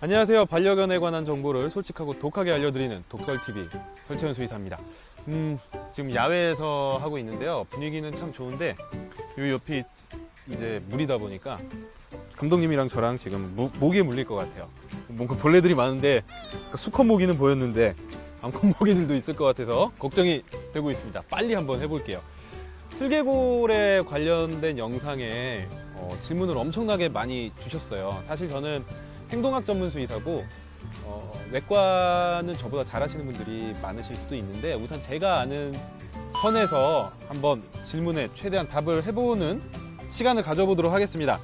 안녕하세요. 반려견에 관한 정보를 솔직하고 독하게 알려드리는 독설TV 설채연 수의사입니다. 지금 야외에서 하고 있는데요. 분위기는 참 좋은데 요 옆이 이제 물이다 보니까 감독님이랑 저랑 지금 모기에 물릴 것 같아요. 뭔가 벌레들이 많은데 수컷 모기는 보였는데 암컷 모기들도 있을 것 같아서 걱정이 되고 있습니다. 빨리 한번 해볼게요. 슬개골에 관련된 영상에 질문을 엄청나게 많이 주셨어요. 사실 저는 행동학 전문 수의사고 외과는 저보다 잘하시는 분들이 많으실 수도 있는데 우선 제가 아는 선에서 한번 질문에 최대한 답을 해보는 시간을 가져보도록 하겠습니다.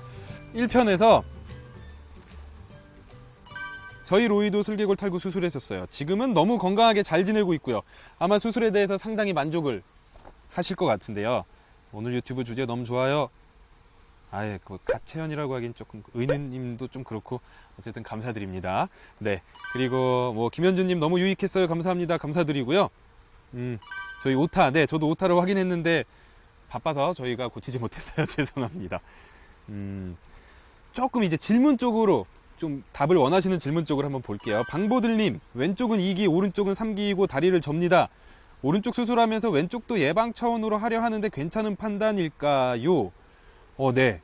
1편에서 저희 로이도 슬개골 탈구 수술했었어요. 지금은 너무 건강하게 잘 지내고 있고요. 아마 수술에 대해서 상당히 만족을 하실 것 같은데요. 오늘 유튜브 주제 너무 좋아요. 아예 그 가채연이라고 하긴 조금 의느님도 좀 그렇고 어쨌든 감사드립니다. 네, 그리고 뭐 김현준님 너무 유익했어요. 감사합니다. 감사드리고요. 저희 오타, 네 저도 오타를 확인했는데 바빠서 저희가 고치지 못했어요. 죄송합니다. 조금 이제 질문 쪽으로 좀 답을 원하시는 질문 쪽으로 한번 볼게요. 방보들님, 왼쪽은 2기 오른쪽은 3기이고 다리를 접니다. 오른쪽 수술하면서 왼쪽도 예방 차원으로 하려 하는데 괜찮은 판단일까요? 네.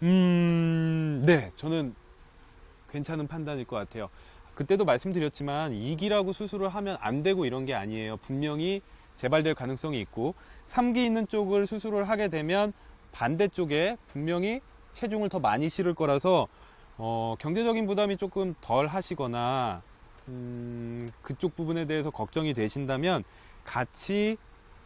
네. 저는 괜찮은 판단일 것 같아요. 그때도 말씀드렸지만 2기라고 수술을 하면 안 되고 이런 게 아니에요. 분명히 재발될 가능성이 있고 3기 있는 쪽을 수술을 하게 되면 반대쪽에 분명히 체중을 더 많이 실을 거라서 경제적인 부담이 조금 덜 하시거나 그쪽 부분에 대해서 걱정이 되신다면 같이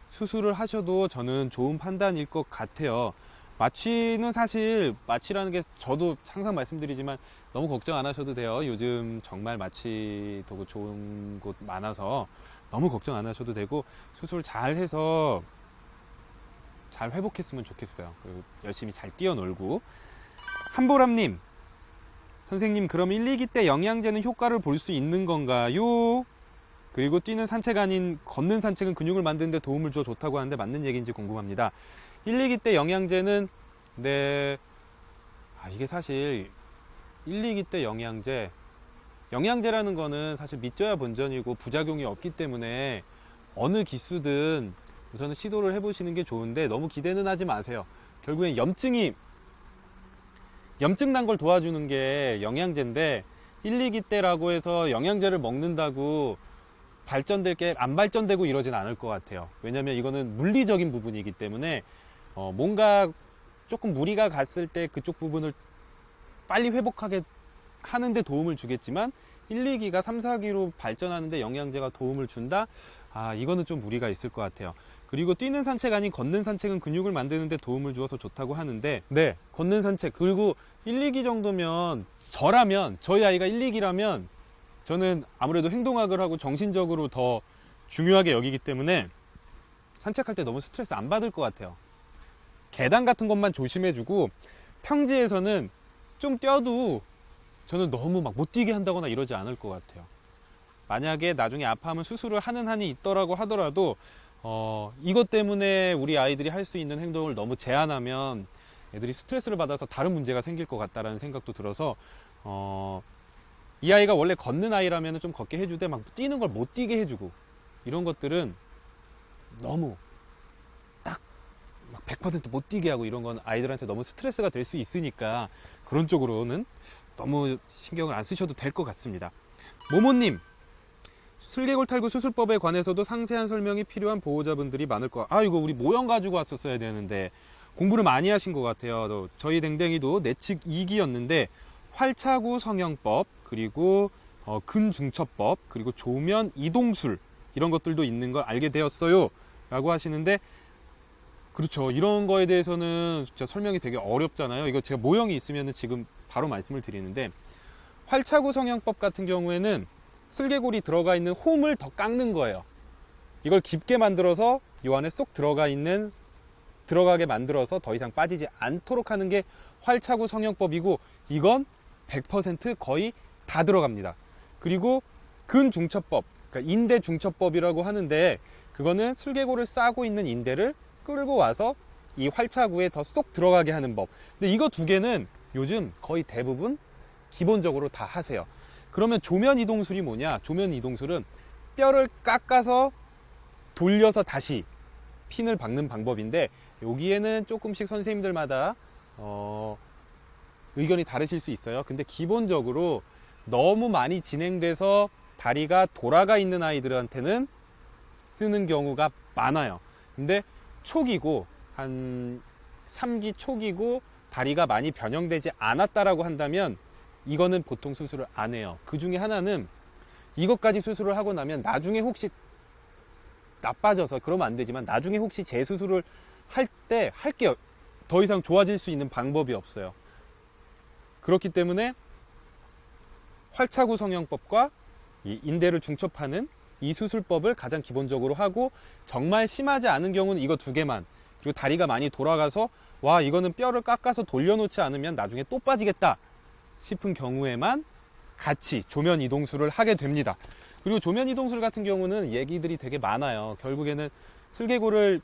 수술을 하셔도 저는 좋은 판단일 것 같아요. 마취는 사실 마취라는 게 저도 항상 말씀드리지만 너무 걱정 안 하셔도 돼요. 요즘 정말 마취 도구 좋은 곳 많아서 너무 걱정 안 하셔도 되고 수술 잘 해서 잘 회복했으면 좋겠어요. 그리고 열심히 잘 뛰어놀고. 한보람님, 선생님 그럼 1, 2기 때 영양제는 효과를 볼 수 있는 건가요? 그리고 뛰는 산책 아닌 걷는 산책은 근육을 만드는 데 도움을 줘 좋다고 하는데 맞는 얘기인지 궁금합니다. 1, 2기 때 영양제는 이게 사실 1, 2기 때 영양제라는 거는 사실 믿져야 본전이고 부작용이 없기 때문에 어느 기수든 우선은 시도를 해보시는 게 좋은데 너무 기대는 하지 마세요. 결국엔 염증 난 걸 도와주는 게 영양제인데 1, 2기 때라고 해서 영양제를 먹는다고 발전될 게 안 발전되고 이러진 않을 것 같아요. 왜냐면 이거는 물리적인 부분이기 때문에 뭔가 조금 무리가 갔을 때 그쪽 부분을 빨리 회복하게 하는데 도움을 주겠지만 1, 2기가 3, 4기로 발전하는데 영양제가 도움을 준다? 이거는 좀 무리가 있을 것 같아요. 그리고 뛰는 산책 아닌 걷는 산책은 근육을 만드는 데 도움을 주어서 좋다고 하는데 네, 걷는 산책 그리고 1, 2기 정도면 저희 아이가 1, 2기라면 저는 아무래도 행동학을 하고 정신적으로 더 중요하게 여기기 때문에 산책할 때 너무 스트레스 안 받을 것 같아요. 계단 같은 것만 조심해주고 평지에서는 좀 뛰어도 저는 너무 막 못 뛰게 한다거나 이러지 않을 것 같아요. 만약에 나중에 아파하면 수술을 하는 한이 있더라고 하더라도 이것 때문에 우리 아이들이 할 수 있는 행동을 너무 제한하면 애들이 스트레스를 받아서 다른 문제가 생길 것 같다라는 생각도 들어서 이 아이가 원래 걷는 아이라면 좀 걷게 해주되 막 뛰는 걸 못 뛰게 해주고 이런 것들은 너무 딱 막 100% 못 뛰게 하고 이런 건 아이들한테 너무 스트레스가 될 수 있으니까 그런 쪽으로는 너무 신경을 안 쓰셔도 될 것 같습니다. 모모님, 슬개골 탈구 수술법에 관해서도 상세한 설명이 필요한 보호자분들이 많을 것 같아요. 이거 우리 모형 가지고 왔었어야 되는데 공부를 많이 하신 것 같아요. 저희 댕댕이도 내측 2기였는데 활차구 성형법, 그리고 근중첩법, 그리고 조면 이동술 이런 것들도 있는 걸 알게 되었어요 라고 하시는데 그렇죠. 이런 거에 대해서는 진짜 설명이 되게 어렵잖아요. 이거 제가 모형이 있으면 지금 바로 말씀을 드리는데 활차구 성형법 같은 경우에는 슬개골이 들어가 있는 홈을 더 깎는 거예요. 이걸 깊게 만들어서 이 안에 쏙 들어가게 만들어서 더 이상 빠지지 않도록 하는 게 활차구 성형법이고 이건 100% 거의 다 들어갑니다. 그리고 근중첩법, 그러니까 인대중첩법이라고 하는데 그거는 슬개골을 싸고 있는 인대를 끌고 와서 이 활차구에 더 쏙 들어가게 하는 법. 근데 이거 두 개는 요즘 거의 대부분 기본적으로 다 하세요. 그러면 조면 이동술이 뭐냐? 조면 이동술은 뼈를 깎아서 돌려서 다시 핀을 박는 방법인데, 여기에는 조금씩 선생님들마다 의견이 다르실 수 있어요. 근데 기본적으로 너무 많이 진행돼서 다리가 돌아가 있는 아이들한테는 쓰는 경우가 많아요. 근데 초기고 한 3기 초기고 다리가 많이 변형되지 않았다라고 한다면 이거는 보통 수술을 안 해요. 그 중에 하나는 이것까지 수술을 하고 나면 나중에 혹시 나빠져서 그러면 안 되지만, 나중에 혹시 재수술을 할 때 할게 더 이상 좋아질 수 있는 방법이 없어요. 그렇기 때문에 활차구 성형법과 이 인대를 중첩하는 이 수술법을 가장 기본적으로 하고, 정말 심하지 않은 경우는 이거 두 개만, 그리고 다리가 많이 돌아가서 와 이거는 뼈를 깎아서 돌려놓지 않으면 나중에 또 빠지겠다 싶은 경우에만 같이 조면 이동술을 하게 됩니다. 그리고 조면 이동술 같은 경우는 얘기들이 되게 많아요. 결국에는 슬개골을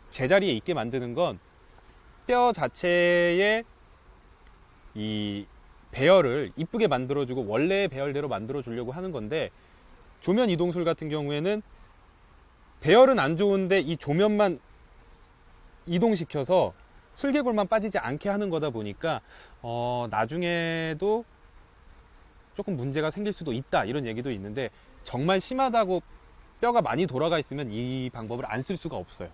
제자리에 있게 만드는 건 뼈 자체의 이 배열을 이쁘게 만들어주고 원래의 배열대로 만들어주려고 하는 건데, 조면 이동술 같은 경우에는 배열은 안 좋은데 이 조면만 이동시켜서 슬개골만 빠지지 않게 하는 거다 보니까 나중에도 조금 문제가 생길 수도 있다, 이런 얘기도 있는데, 정말 심하다고 뼈가 많이 돌아가 있으면 이 방법을 안 쓸 수가 없어요.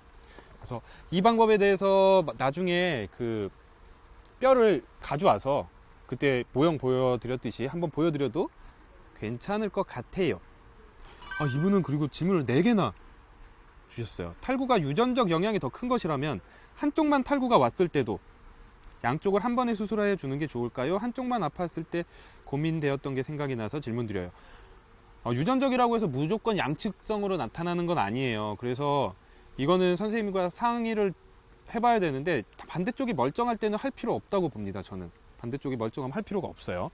그래서 이 방법에 대해서 나중에 그 뼈를 가져와서 그때 모형 보여드렸듯이 한번 보여드려도 괜찮을 것 같아요. 이분은 그리고 질문을 4개나 주셨어요. 탈구가 유전적 영향이 더 큰 것이라면 한쪽만 탈구가 왔을 때도 양쪽을 한 번에 수술해 주는 게 좋을까요? 한쪽만 아팠을 때 고민되었던 게 생각이 나서 질문 드려요. 유전적이라고 해서 무조건 양측성으로 나타나는 건 아니에요. 그래서 이거는 선생님과 상의를 해봐야 되는데, 반대쪽이 멀쩡할 때는 할 필요 없다고 봅니다. 저는 반대쪽이 멀쩡하면 할 필요가 없어요.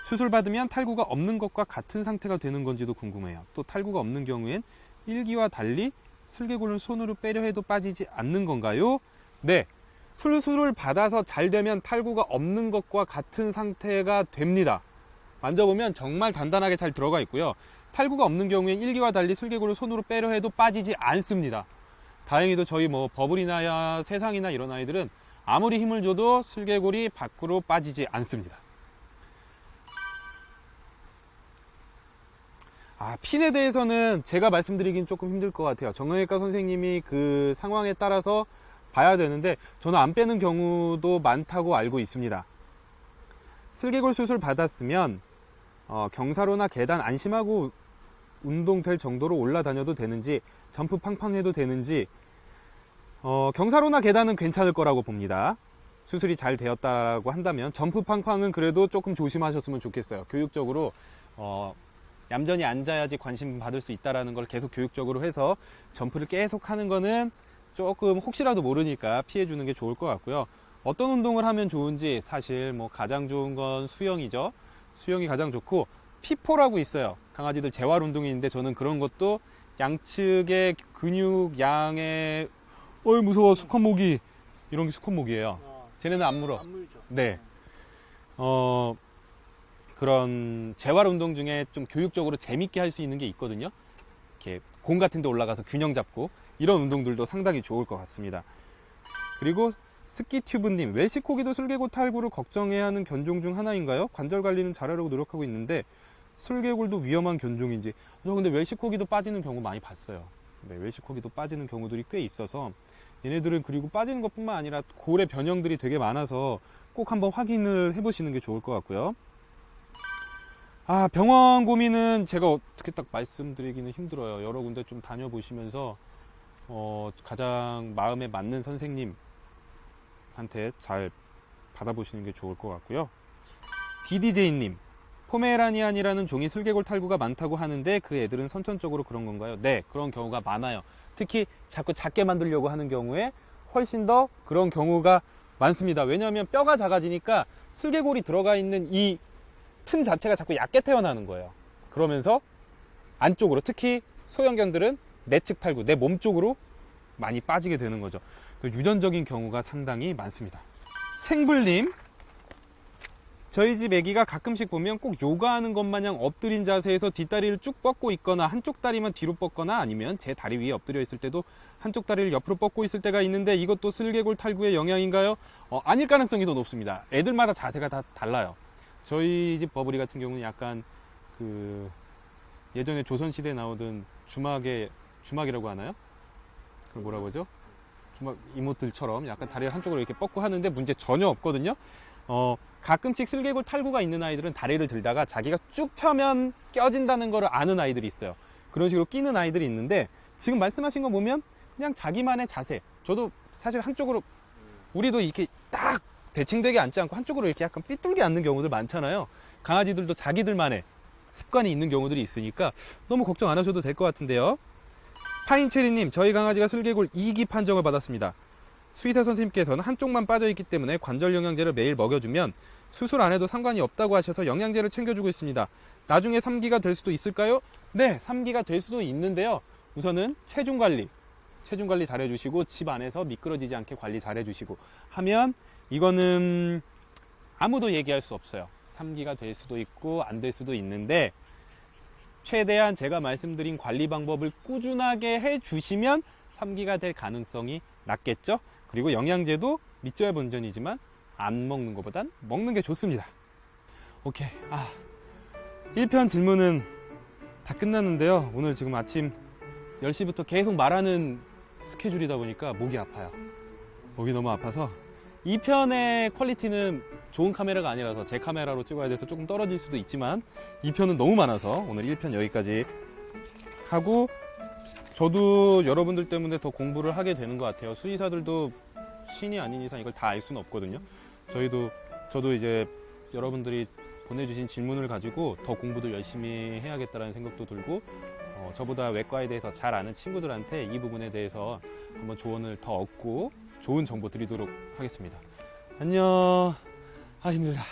수술 받으면 탈구가 없는 것과 같은 상태가 되는 건지도 궁금해요. 또 탈구가 없는 경우엔 일기와 달리 슬개골을 손으로 빼려 해도 빠지지 않는 건가요? 네, 수술을 받아서 잘 되면 탈구가 없는 것과 같은 상태가 됩니다. 만져보면 정말 단단하게 잘 들어가 있고요. 탈구가 없는 경우엔 일기와 달리 슬개골을 손으로 빼려 해도 빠지지 않습니다. 다행히도 저희 버블이나 세상이나 이런 아이들은 아무리 힘을 줘도 슬개골이 밖으로 빠지지 않습니다. 핀에 대해서는 제가 말씀드리긴 조금 힘들 것 같아요. 정형외과 선생님이 그 상황에 따라서 봐야 되는데, 저는 안 빼는 경우도 많다고 알고 있습니다. 슬개골 수술 받았으면 경사로나 계단 안심하고 운동될 정도로 올라다녀도 되는지, 점프 팡팡 해도 되는지, 경사로나 계단은 괜찮을 거라고 봅니다. 수술이 잘 되었다고 한다면. 점프 팡팡은 그래도 조금 조심하셨으면 좋겠어요. 교육적으로 얌전히 앉아야지 관심 받을 수 있다는 걸 계속 교육적으로 해서 점프를 계속 하는 거는 조금 혹시라도 모르니까 피해 주는 게 좋을 것 같고요. 어떤 운동을 하면 좋은지, 사실 가장 좋은 건 수영이죠. 수영이 가장 좋고, 피포라고 있어요. 강아지들 재활 운동이 있는데, 저는 그런 것도 양측의 근육 양의 무서워, 수컷모기, 이런 게 수컷모기예요. 쟤네는 안 물어. 안 물죠. 네. 그런 재활 운동 중에 좀 교육적으로 재밌게 할 수 있는 게 있거든요. 이렇게 공 같은 데 올라가서 균형 잡고, 이런 운동들도 상당히 좋을 것 같습니다. 그리고 스키튜브님, 웰시코기도 슬개골 탈구를 걱정해야 하는 견종 중 하나인가요? 관절 관리는 잘하려고 노력하고 있는데 슬개골도 위험한 견종인지. 저 근데 웰시코기도 빠지는 경우 많이 봤어요. 네, 웰시코기도 빠지는 경우들이 꽤 있어서, 얘네들은 그리고 빠지는 것뿐만 아니라 골의 변형들이 되게 많아서 꼭 한번 확인을 해보시는 게 좋을 것 같고요. 병원 고민은 제가 어떻게 딱 말씀드리기는 힘들어요. 여러 군데 좀 다녀보시면서 가장 마음에 맞는 선생님한테 잘 받아보시는 게 좋을 것 같고요. DDJ님, 포메라니안이라는 종이 슬개골 탈구가 많다고 하는데 그 애들은 선천적으로 그런 건가요? 네, 그런 경우가 많아요. 특히 자꾸 작게 만들려고 하는 경우에 훨씬 더 그런 경우가 많습니다. 왜냐하면 뼈가 작아지니까 슬개골이 들어가 있는 이 틈 자체가 자꾸 얕게 태어나는 거예요. 그러면서 안쪽으로, 특히 소형견들은 내측 탈구, 내 몸 쪽으로 많이 빠지게 되는 거죠. 유전적인 경우가 상당히 많습니다. 챙불님, 저희 집 애기가 가끔씩 보면 꼭 요가하는 것 마냥 엎드린 자세에서 뒷다리를 쭉 뻗고 있거나 한쪽 다리만 뒤로 뻗거나 아니면 제 다리 위에 엎드려 있을 때도 한쪽 다리를 옆으로 뻗고 있을 때가 있는데 이것도 슬개골 탈구의 영향인가요? 아닐 가능성이 더 높습니다. 애들마다 자세가 다 달라요. 저희 집 버블이 같은 경우는 약간 그 예전에 조선시대에 나오던 주막이라고 하나요? 그걸 뭐라고 하죠? 주막 이모들처럼 약간 다리를 한쪽으로 이렇게 뻗고 하는데 문제 전혀 없거든요. 가끔씩 슬개골 탈구가 있는 아이들은 다리를 들다가 자기가 쭉 펴면 껴진다는 걸 아는 아이들이 있어요. 그런 식으로 끼는 아이들이 있는데 지금 말씀하신 거 보면 그냥 자기만의 자세. 저도 사실 한쪽으로 우리도 이렇게 딱 대칭되게 앉지 않고 한쪽으로 이렇게 약간 삐뚤게 앉는 경우들 많잖아요. 강아지들도 자기들만의 습관이 있는 경우들이 있으니까 너무 걱정 안 하셔도 될 것 같은데요. 파인체리님, 저희 강아지가 슬개골 2기 판정을 받았습니다. 수의사 선생님께서는 한쪽만 빠져있기 때문에 관절 영양제를 매일 먹여주면 수술 안 해도 상관이 없다고 하셔서 영양제를 챙겨주고 있습니다. 나중에 3기가 될 수도 있을까요? 네, 3기가 될 수도 있는데요. 우선은 체중 관리 잘 해주시고 집 안에서 미끄러지지 않게 관리 잘 해주시고 하면 이거는 아무도 얘기할 수 없어요. 3기가 될 수도 있고 안 될 수도 있는데 최대한 제가 말씀드린 관리 방법을 꾸준하게 해주시면 3기가 될 가능성이 낮겠죠. 그리고 영양제도 믿져야 본전이지만 안 먹는 것보단 먹는 게 좋습니다. 오케이. 1편 질문은 다 끝났는데요. 오늘 지금 아침 10시부터 계속 말하는 스케줄이다 보니까 목이 아파요. 목이 너무 아파서 2편의 퀄리티는 좋은 카메라가 아니라서 제 카메라로 찍어야 돼서 조금 떨어질 수도 있지만 2편은 너무 많아서 오늘 1편 여기까지 하고, 저도 여러분들 때문에 더 공부를 하게 되는 것 같아요. 수의사들도 신이 아닌 이상 이걸 다 알 수는 없거든요. 저도 이제 여러분들이 보내주신 질문을 가지고 더 공부도 열심히 해야겠다라는 생각도 들고, 저보다 외과에 대해서 잘 아는 친구들한테 이 부분에 대해서 한번 조언을 더 얻고 좋은 정보 드리도록 하겠습니다. 안녕. 힘들다.